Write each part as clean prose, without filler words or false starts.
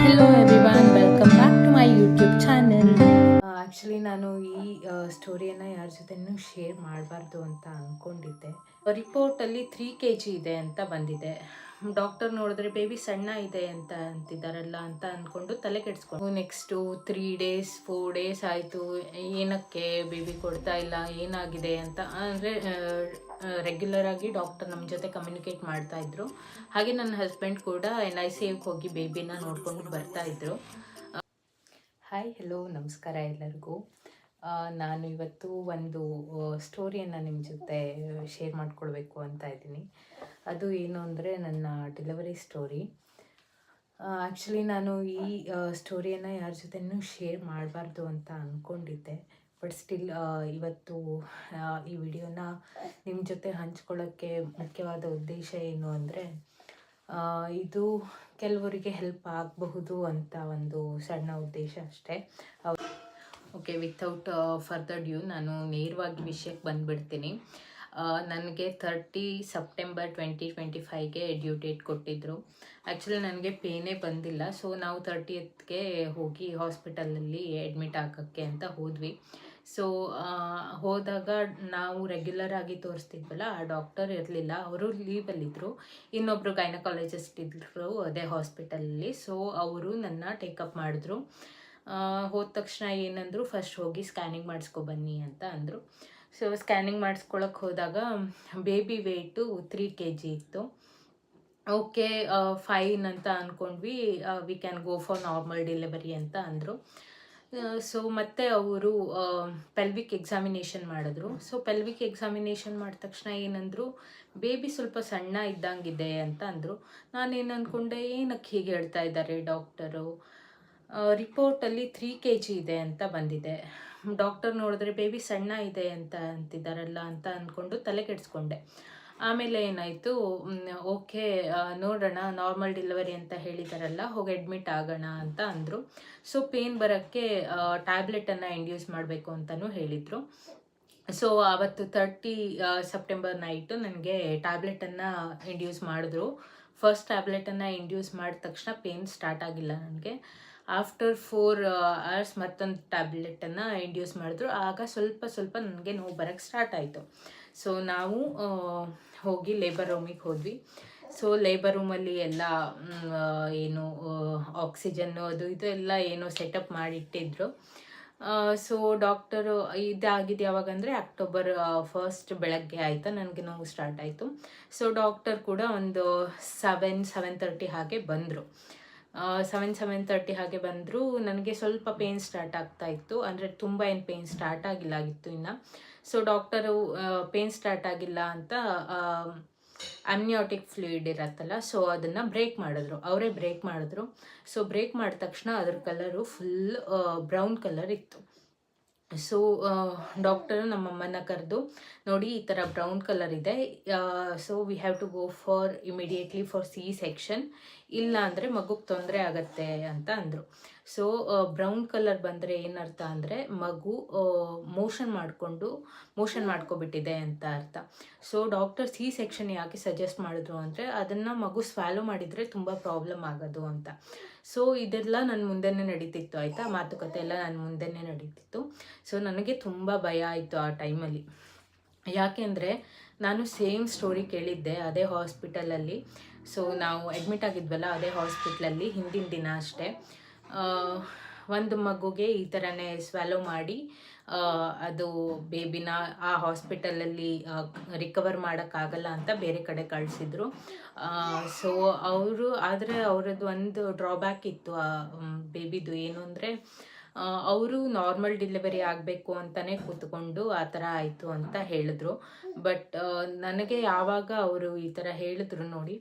Hello everyone, welcome back to my YouTube channel. Actually ನಾನು ಈ ಸ್ಟೋರಿಯನ್ನು ಯಾರ ಜೊತೆನೂ ಶೇರ್ ಮಾಡಬಾರ್ದು ಅಂತ ಅಂದ್ಕೊಂಡಿದ್ದೆ. ರಿಪೋರ್ಟಲ್ಲಿ 3 kg ಇದೆ ಅಂತ ಬಂದಿದೆ. ಡಾಕ್ಟರ್ ನೋಡಿದ್ರೆ ಬೇಬಿ ಸಣ್ಣ ಇದೆ ಅಂತ ಅಂತಿದ್ದಾರಲ್ಲ ಅಂತ ಅಂದ್ಕೊಂಡು ತಲೆ ಕೆಡಿಸ್ಕೊಂಡು ನೆಕ್ಸ್ಟು 3 days 4 days ಆಯಿತು, ಏನಕ್ಕೆ ಬೇಬಿ ಕೊಡ್ತಾ ಇಲ್ಲ, ಏನಾಗಿದೆ ಅಂತ. ಅಂದರೆ ರೆಗ್ಯುಲರ್ ಆಗಿ ಡಾಕ್ಟರ್ ನಮ್ಮ ಜೊತೆ ಕಮ್ಯುನಿಕೇಟ್ ಮಾಡ್ತಾ ಇದ್ರು. ಹಾಗೆ ನನ್ನ ಹಸ್ಬೆಂಡ್ ಕೂಡ NICUಗೆ ಹೋಗಿ ಬೇಬಿನ ನೋಡ್ಕೊಂಡು ಬರ್ತಾ ಇದ್ರು. ಹಾಯ್, ಹೆಲೋ, ನಮಸ್ಕಾರ ಎಲ್ಲರಿಗೂ. ನಾನು ಇವತ್ತು ಒಂದು ಸ್ಟೋರಿಯನ್ನು ನಿಮ್ಮ ಜೊತೆ ಶೇರ್ ಮಾಡ್ಕೊಳ್ಬೇಕು ಅಂತ ಇದ್ದೀನಿ. ಅದು ಏನು ಅಂದರೆ ನನ್ನ ಡೆಲಿವರಿ ಸ್ಟೋರಿ. ಆ್ಯಕ್ಚುಲಿ ನಾನು ಈ ಸ್ಟೋರಿಯನ್ನು ಯಾರ ಜೊತೆನೂ ಶೇರ್ ಮಾಡಬಾರ್ದು ಅಂತ ಅಂದ್ಕೊಂಡಿದ್ದೆ. ಬಟ್ ಸ್ಟಿಲ್ ಇವತ್ತು ಈ ವಿಡಿಯೋನ ನಿಮ್ಮ ಜೊತೆ ಹಂಚ್ಕೊಳ್ಳೋಕ್ಕೆ ಮುಖ್ಯವಾದ ಉದ್ದೇಶ ಏನು ಅಂದರೆ, ಇದು ಕೆಲವರಿಗೆ ಹೆಲ್ಪ್ ಆಗಬಹುದು ಅಂತ ಒಂದು ಸಣ್ಣ ಉದ್ದೇಶ ಅಷ್ಟೇ. ಓಕೆ, ವಿತೌಟ್ ಫರ್ದರ್ ಡ್ಯೂ ನಾನು ನೇರವಾಗಿ ವಿಷಯಕ್ಕೆ ಬಂದುಬಿಡ್ತೀನಿ. ನನಗೆ 30 ಸೆಪ್ಟೆಂಬರ್ 2025ಗೆ ಡ್ಯೂ ಡೇಟ್ ಕೊಟ್ಟಿದ್ದರು. ಆ್ಯಕ್ಚುಲಿ ನನಗೆ ಪೇನೇ ಬಂದಿಲ್ಲ. ಸೊ ನಾವು 30th ಹೋಗಿ ಹಾಸ್ಪಿಟಲಲ್ಲಿ ಅಡ್ಮಿಟ್ ಆಗೋಕ್ಕೆ ಅಂತ ಹೋದ್ವಿ. ಸೊ ಹೋದಾಗ ನಾವು ರೆಗ್ಯುಲರ್ ಆಗಿ ತೋರಿಸ್ತಿದ್ವಲ್ಲ, ಆ ಡಾಕ್ಟರ್ ಇರಲಿಲ್ಲ, ಅವರು ಲೀವಲ್ಲಿದ್ದರು. ಇನ್ನೊಬ್ಬರು ಗೈನಕಾಲಜಿಸ್ಟ್ ಇದ್ದರು ಅದೇ ಹಾಸ್ಪಿಟಲಲ್ಲಿ. ಸೊ ಅವರು ನನ್ನ ಟೇಕಪ್ ಮಾಡಿದ್ರು. ಹೋದ ತಕ್ಷಣ ಏನಂದರು, ಫಸ್ಟ್ ಹೋಗಿ ಸ್ಕ್ಯಾನಿಂಗ್ ಮಾಡಿಸ್ಕೊಬನ್ನಿ ಅಂತ ಅಂದರು. ಸೊ ಸ್ಕ್ಯಾನಿಂಗ್ ಮಾಡಿಸ್ಕೊಳಕ್ಕೆ ಹೋದಾಗ ಬೇಬಿ ವೆಯ್ಟು 3 kg ಇತ್ತು. ಓಕೆ, ಫೈನ್ ಅಂತ ಅಂದ್ಕೊಂಡ್ವಿ. We can go for normal delivery ಅಂತ ಅಂದರು. ಸೊ ಮತ್ತೆ ಅವರು ಪೆಲ್ವಿಕ್ ಎಕ್ಸಾಮಿನೇಷನ್ ಮಾಡಿದ್ರು. ಸೊ ಪೆಲ್ವಿಕ್ ಎಕ್ಸಾಮಿನೇಷನ್ ಮಾಡಿದ ತಕ್ಷಣ ಏನಂದರು, ಬೇಬಿ ಸ್ವಲ್ಪ ಸಣ್ಣ ಇದ್ದಂಗಿದೆ ಅಂತ ಅಂದರು. ನಾನೇನು ಅಂದ್ಕೊಂಡೆ, ಏನಕ್ಕೆ ಹೀಗೆ ಹೇಳ್ತಾ ಇದ್ದಾರೆ ಡಾಕ್ಟರು, ರಿಪೋರ್ಟಲ್ಲಿ 3 kg ಇದೆ ಅಂತ ಬಂದಿದೆ. ಡಾಕ್ಟರ್ ನೋಡಿದ್ರೆ ಬೇಬಿ ಸಣ್ಣ ಇದೆ ಅಂತ ಅಂತಿದ್ದಾರಲ್ಲ ಅಂತ ಅಂದ್ಕೊಂಡು ತಲೆ ಕೆಡಿಸ್ಕೊಂಡೆ. ಆಮೇಲೆ ಏನಾಯಿತು, ಓಕೆ ನೋಡೋಣ, ನಾರ್ಮಲ್ ಡೆಲಿವರಿ ಅಂತ ಹೇಳಿದಾರಲ್ಲ, ಹೋಗಿ ಅಡ್ಮಿಟ್ ಆಗೋಣ ಅಂತ ಅಂದರು. ಸೊ ಪೇನ್ ಬರೋಕ್ಕೆ ಟ್ಯಾಬ್ಲೆಟನ್ನು ಇಂಡ್ಯೂಸ್ ಮಾಡಬೇಕು ಅಂತಲೂ ಹೇಳಿದರು. ಸೊ ಆವತ್ತು 30 ಸೆಪ್ಟೆಂಬರ್ ನೈಟು ನನಗೆ ಟ್ಯಾಬ್ಲೆಟನ್ನು ಇಂಡ್ಯೂಸ್ ಮಾಡಿದ್ರು. ಫಸ್ಟ್ ಟ್ಯಾಬ್ಲೆಟನ್ನು ಇಂಡ್ಯೂಸ್ ಮಾಡಿದ ತಕ್ಷಣ ಪೇನ್ ಸ್ಟಾರ್ಟ್ ಆಗಿಲ್ಲ ನನಗೆ. ಆಫ್ಟರ್ 4 hours ಮತ್ತೊಂದು ಟ್ಯಾಬ್ಲೆಟನ್ನು ಇಂಡ್ಯೂಸ್ ಮಾಡಿದ್ರು. ಆಗ ಸ್ವಲ್ಪ ನನಗೆ ನೋವು ಬರೋಕ್ಕೆ ಸ್ಟಾರ್ಟ್ ಆಯಿತು. ಸೊ ನಾವು ಹೋಗಿ ಲೇಬರ್ ರೂಮಿಗೆ ಹೋದ್ವಿ. ಸೊ ಲೇಬರ್ ರೂಮಲ್ಲಿ ಎಲ್ಲ ಏನು ಆಕ್ಸಿಜನ್ನು ಅದು ಇದು ಎಲ್ಲ ಏನೋ ಸೆಟಪ್ ಮಾಡಿಟ್ಟಿದ್ರು. ಸೊ ಡಾಕ್ಟರು ಇದಾಗಿದೆ ಯಾವಾಗಂದರೆ ಅಕ್ಟೋಬರ್ 1 ಬೆಳಗ್ಗೆ ಆಯಿತಾ ನನಗೆ ನೋವು ಸ್ಟಾರ್ಟ್ ಆಯಿತು. ಸೊ ಡಾಕ್ಟರ್ ಕೂಡ ಒಂದು 7-7:30 ಹಾಗೆ ಬಂದರು. 7-7:30 ಹಾಗೆ ಬಂದರು. ನನಗೆ ಸ್ವಲ್ಪ ಪೇನ್ ಸ್ಟಾರ್ಟ್ ಆಗ್ತಾ ಇತ್ತು, ಅಂದರೆ ತುಂಬ ಏನು ಪೇನ್ ಸ್ಟಾರ್ಟ್ ಆಗಿತ್ತು ಇನ್ನು. ಸೊ ಡಾಕ್ಟರು ಪೇನ್ ಸ್ಟಾರ್ಟ್ ಆಗಿಲ್ಲ ಅಂತ ಅಮ್ನಿಯೋಟಿಕ್ ಫ್ಲೂಯಿಡ್ ಇರತ್ತಲ್ಲ, ಸೊ ಅದನ್ನು ಬ್ರೇಕ್ ಮಾಡಿದ್ರು, ಅವರೇ ಬ್ರೇಕ್ ಮಾಡಿದ್ರು. ಸೊ ಬ್ರೇಕ್ ಮಾಡಿದ ತಕ್ಷಣ ಅದ್ರ ಕಲರು ಫುಲ್ ಬ್ರೌನ್ ಕಲರ್ ಇತ್ತು. ಸೊ ಡಾಕ್ಟರು ನಮ್ಮಮ್ಮನ ಕರೆದು, ನೋಡಿ ಈ ಥರ ಬ್ರೌನ್ ಕಲರ್ ಇದೆ, so we have to go for immediately for section, ಇಲ್ಲ ಅಂದರೆ ಮಗುಗೆ ತೊಂದರೆ ಆಗತ್ತೆ ಅಂತ ಅಂದರು. ಸೊ ಬ್ರೌನ್ ಕಲರ್ ಬಂದರೆ ಏನರ್ಥ ಅಂದರೆ ಮಗು ಮೋಷನ್ ಮಾಡ್ಕೊಬಿಟ್ಟಿದೆ ಅಂತ ಅರ್ಥ. ಸೊ ಡಾಕ್ಟರ್ ಸೆಕ್ಷನ್ ಯಾಕೆ ಸಜೆಸ್ಟ್ ಮಾಡಿದ್ರು ಅಂದರೆ, ಅದನ್ನು ಮಗು ಸ್ವ್ಯಾಲೋ ಮಾಡಿದರೆ ತುಂಬ ಪ್ರಾಬ್ಲಮ್ ಆಗೋದು ಅಂತ. ಸೊ ಇದೆಲ್ಲ ನನ್ನ ಮುಂದೆನೇ ನಡೀತಿತ್ತು, ಆಯಿತಾ, ಮಾತುಕತೆ ಎಲ್ಲ ನನ್ನ ಮುಂದೆನೇ ನಡೀತಿತ್ತು. ಸೊ ನನಗೆ ತುಂಬ ಭಯ ಆಯಿತು ಆ ಟೈಮಲ್ಲಿ. ಯಾಕೆಂದರೆ ನಾನು ಸೇಮ್ ಸ್ಟೋರಿ ಕೇಳಿದ್ದೆ ಅದೇ ಹಾಸ್ಪಿಟಲಲ್ಲಿ. ಸೊ ನಾವು ಅಡ್ಮಿಟ್ ಆಗಿದ್ವಲ್ಲ ಅದೇ ಹಾಸ್ಪಿಟ್ಲಲ್ಲಿ ಹಿಂದಿನ ದಿನ ಅಷ್ಟೇ ಒಂದು ಮಗುಗೆ ಈ ಥರನೇ ಸ್ವ್ಯಾಲೋ ಮಾಡಿ ಅದು ಬೇಬಿನ ಆ ಹಾಸ್ಪಿಟಲಲ್ಲಿ ರಿಕವರ್ ಮಾಡೋಕ್ಕಾಗಲ್ಲ ಅಂತ ಬೇರೆ ಕಡೆ ಕಳಿಸಿದ್ರು. ಸೊ ಆದರೆ ಅವರದ್ದು ಒಂದು ಡ್ರಾಬ್ಯಾಕ್ ಇತ್ತು ಆ ಬೇಬಿದು. ಏನು ಅಂದರೆ, ಅವರು ನಾರ್ಮಲ್ ಡೆಲಿವರಿ ಆಗಬೇಕು ಅಂತಲೇ ಕೂತ್ಕೊಂಡು ಆ ಥರ ಆಯಿತು ಅಂತ ಹೇಳಿದ್ರು. ಬಟ್ ನನಗೆ ಯಾವಾಗ ಅವರು ಈ ಥರ ಹೇಳಿದ್ರು ನೋಡಿ,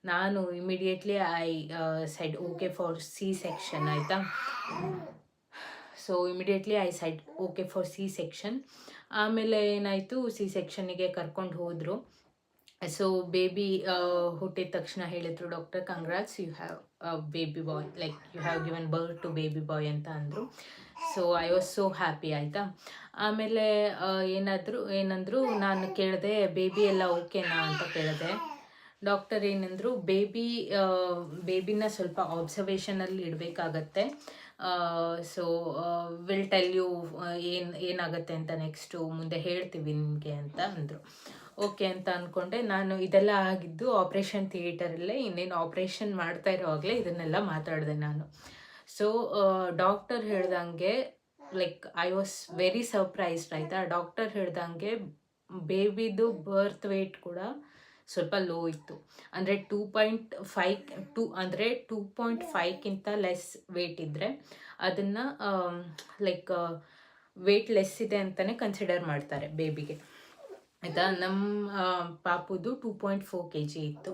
ನಾನು immediately I said okay for section, ಆಯಿತಾ. So immediately I said okay for section. ಆಮೇಲೆ ಏನಾಯಿತು, ಸೆಕ್ಷನ್ನಿಗೆ ಕರ್ಕೊಂಡು ಹೋದರು. ಸೊ ಬೇಬಿ ಹುಟ್ಟಿದ ತಕ್ಷಣ ಹೇಳಿದರು doctor, congrats, you have baby boy, like you have given birth to baby boy ಅಂತ ಅಂದರು. So I was so happy, ಆಯಿತಾ. ಆಮೇಲೆ ಏನಂದರು, ನಾನು ಕೇಳಿದೆ ಬೇಬಿ ಎಲ್ಲ ಓಕೆನಾ ಅಂತ ಕೇಳಿದೆ. ಡಾಕ್ಟರ್ ಏನಂದರು, ಬೇಬಿನ ಸ್ವಲ್ಪ ಆಬ್ಸರ್ವೇಷನಲ್ಲಿ ಇಡಬೇಕಾಗತ್ತೆ. ಸೊ ವಿಲ್ ಟೆಲ್ ಯು ಏನಾಗುತ್ತೆ ಅಂತ ನೆಕ್ಸ್ಟು ಮುಂದೆ ಹೇಳ್ತೀವಿ ನಿಮಗೆ ಅಂತ ಅಂದರು. ಓಕೆ ಅಂತ ಅಂದ್ಕೊಂಡೆ. ನಾನು ಇದೆಲ್ಲ ಆಗಿದ್ದು ಆಪ್ರೇಷನ್ ಥಿಯೇಟರಲ್ಲೇ, ಇನ್ನೇನು ಆಪ್ರೇಷನ್ ಮಾಡ್ತಾ ಇರೋವಾಗಲೇ ಇದನ್ನೆಲ್ಲ ಮಾತಾಡಿದೆ ನಾನು. ಸೊ ಡಾಕ್ಟರ್ ಹೇಳ್ದಂಗೆ like I was very surprised ಆಯಿತಾ. ಡಾಕ್ಟರ್ ಹೇಳ್ದಂಗೆ ಬೇಬಿದು ಬರ್ತ್ ವೇಟ್ ಕೂಡ ಸ್ವಲ್ಪ ಲೋ ಇತ್ತು. ಅಂದರೆ 2.5ಕ್ಕಿಂತ ಲೆಸ್ ವೇಟ್ ಇದ್ದರೆ ಅದನ್ನು ಲೈಕ್ ವೇಟ್ ಲೆಸ್ ಇದೆ ಅಂತಲೇ ಕನ್ಸಿಡರ್ ಮಾಡ್ತಾರೆ ಬೇಬಿಗೆ, ಆಯಿತಾ. ನಮ್ಮ ಪಾಪುದು 2.4 kg ಇತ್ತು.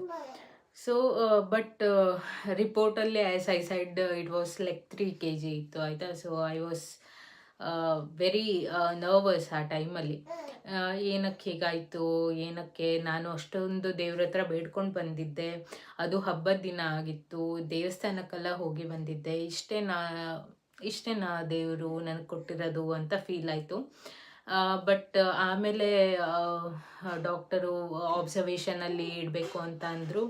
ಸೊ ಬಟ್ ರಿಪೋರ್ಟಲ್ಲಿ as I said it was like 3 kg ಇತ್ತು, ಆಯಿತಾ. So I was very nervous ಆ ಟೈಮಲ್ಲಿ. ಏನಕ್ಕೆ ಹೀಗಾಯಿತು, ಏನಕ್ಕೆ ನಾನು ಅಷ್ಟೊಂದು ದೇವ್ರ ಹತ್ರ ಬೇಡ್ಕೊಂಡು ಬಂದಿದ್ದೆ, ಅದು ಹಬ್ಬದ ದಿನ ಆಗಿತ್ತು, ದೇವಸ್ಥಾನಕ್ಕೆಲ್ಲ ಹೋಗಿ ಬಂದಿದ್ದೆ, ಇಷ್ಟೇ ನಾ ದೇವರು ನನಗೆ ಕೊಟ್ಟಿರೋದು ಅಂತ ಫೀಲ್ ಆಯಿತು. ಬಟ್ ಆಮೇಲೆ ಡಾಕ್ಟರು ಆಬ್ಸರ್ವೇಷನಲ್ಲಿ ಇಡಬೇಕು ಅಂತ ಅಂದರು.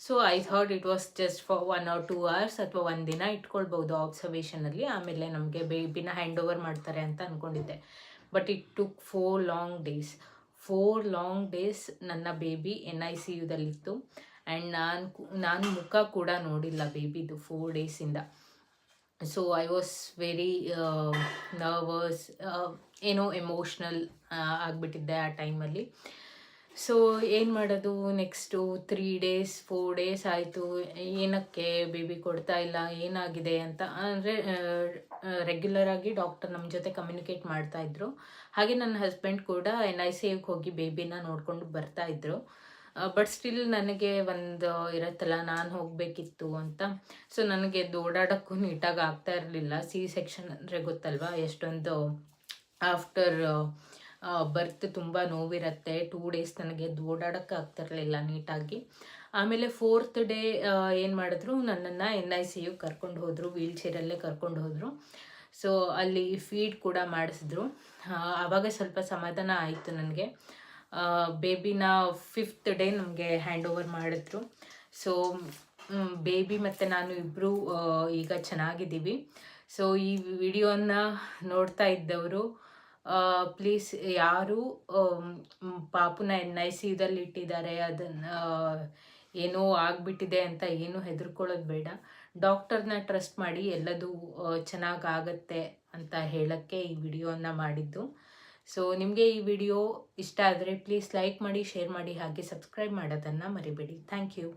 So I thought it was just for 1 or 2 hours ಅಥವಾ 1 ದಿನ ಇಟ್ಕೊಳ್ಬೋದು ಆಬ್ಸರ್ವೇಷನಲ್ಲಿ, ಆಮೇಲೆ ನಮಗೆ ಬೇಬಿನ ಹ್ಯಾಂಡ್ ಓವರ್ ಮಾಡ್ತಾರೆ ಅಂತ ಅಂದ್ಕೊಂಡಿದ್ದೆ. But it took 4 long days ನನ್ನ ಬೇಬಿ NICUದಲ್ಲಿತ್ತು. ಆ್ಯಂಡ್ ನಾನು ಮುಖ ಕೂಡ ನೋಡಿಲ್ಲ ಬೇಬಿದು 4 ಡೇಸಿಂದ. So I was very nervous, ಏನೋ ಎಮೋಷ್ನಲ್ ಆಗಿಬಿಟ್ಟಿದ್ದೆ ಆ ಟೈಮಲ್ಲಿ. ಸೊ ಏನು ಮಾಡೋದು, ನೆಕ್ಸ್ಟು 3 days 4 days ಆಯಿತು. ಏನಕ್ಕೆ ಬೇಬಿ ಕೊಡ್ತಾ ಇಲ್ಲ, ಏನಾಗಿದೆ ಅಂತ. ಅಂದರೆ ರೆಗ್ಯುಲರಾಗಿ ಡಾಕ್ಟರ್ ನಮ್ಮ ಜೊತೆ ಕಮ್ಯುನಿಕೇಟ್ ಮಾಡ್ತಾಯಿದ್ರು. ಹಾಗೆ ನನ್ನ ಹಸ್ಬೆಂಡ್ ಕೂಡ NICUಗೆ ಹೋಗಿ ಬೇಬಿನ ನೋಡ್ಕೊಂಡು ಬರ್ತಾಯಿದ್ರು. ಬಟ್ ಸ್ಟಿಲ್ ನನಗೆ ಒಂದು ಇರುತ್ತಲ್ಲ, ನಾನು ಹೋಗಬೇಕಿತ್ತು ಅಂತ. ಸೊ ನನಗೆ ಓಡಾಡೋಕ್ಕೂ ನೀಟಾಗಿ ಆಗ್ತಾ ಇರಲಿಲ್ಲ. C-section ಅಂದರೆ ಗೊತ್ತಲ್ವಾ, ಎಷ್ಟೊಂದು ಆಫ್ಟರ್ ಬರ್ತ್ ತುಂಬ ನೋವಿರುತ್ತೆ. 2 days ನನಗೆ ಓಡಾಡೋಕ್ಕೆ ಆಗ್ತಿರಲಿಲ್ಲ ನೀಟಾಗಿ. ಆಮೇಲೆ 4th day ಏನು ಮಾಡಿದ್ರು, ನನ್ನನ್ನು NICUಗೆ ಕರ್ಕೊಂಡು ಹೋದರು, ವೀಲ್ ಚೇರಲ್ಲೇ ಕರ್ಕೊಂಡು ಹೋದರು. ಸೊ ಅಲ್ಲಿ ಫೀಡ್ ಕೂಡ ಮಾಡಿಸಿದ್ರು. ಆವಾಗ ಸ್ವಲ್ಪ ಸಮಾಧಾನ ಆಯಿತು ನನಗೆ. ಬೇಬಿನ 5th day ನಮಗೆ ಹ್ಯಾಂಡ್ ಓವರ್ ಮಾಡಿದ್ರು. ಸೊ ಬೇಬಿ ಮತ್ತು ನಾನು ಇಬ್ಬರು ಈಗ ಚೆನ್ನಾಗಿದ್ದೀವಿ. ಸೊ ಈ ವಿಡಿಯೋನ ನೋಡ್ತಾ ಇದ್ದವರು ಪ್ಲೀಸ್ ಯಾರು ಪಾಪುನ NICUದಲ್ಲಿ ಇಟ್ಟಿದ್ದಾರೆ, ಅದನ್ನು ಏನೋ ಆಗಿಬಿಟ್ಟಿದೆ ಅಂತ ಏನೂ ಹೆದರ್ಕೊಳ್ಳೋದು ಬೇಡ. ಡಾಕ್ಟರ್ನ ಟ್ರಸ್ಟ್ ಮಾಡಿ, ಎಲ್ಲದೂ ಚೆನ್ನಾಗಾಗತ್ತೆ ಅಂತ ಹೇಳೋಕ್ಕೆ ಈ ವಿಡಿಯೋನ ಮಾಡಿದ್ದು. ಸೊ ನಿಮಗೆ ಈ ವಿಡಿಯೋ ಇಷ್ಟ ಆದರೆ ಪ್ಲೀಸ್ ಲೈಕ್ ಮಾಡಿ, ಶೇರ್ ಮಾಡಿ, ಹಾಗೆ ಸಬ್ಸ್ಕ್ರೈಬ್ ಮಾಡೋದನ್ನು ಮರಿಬೇಡಿ. Thank you.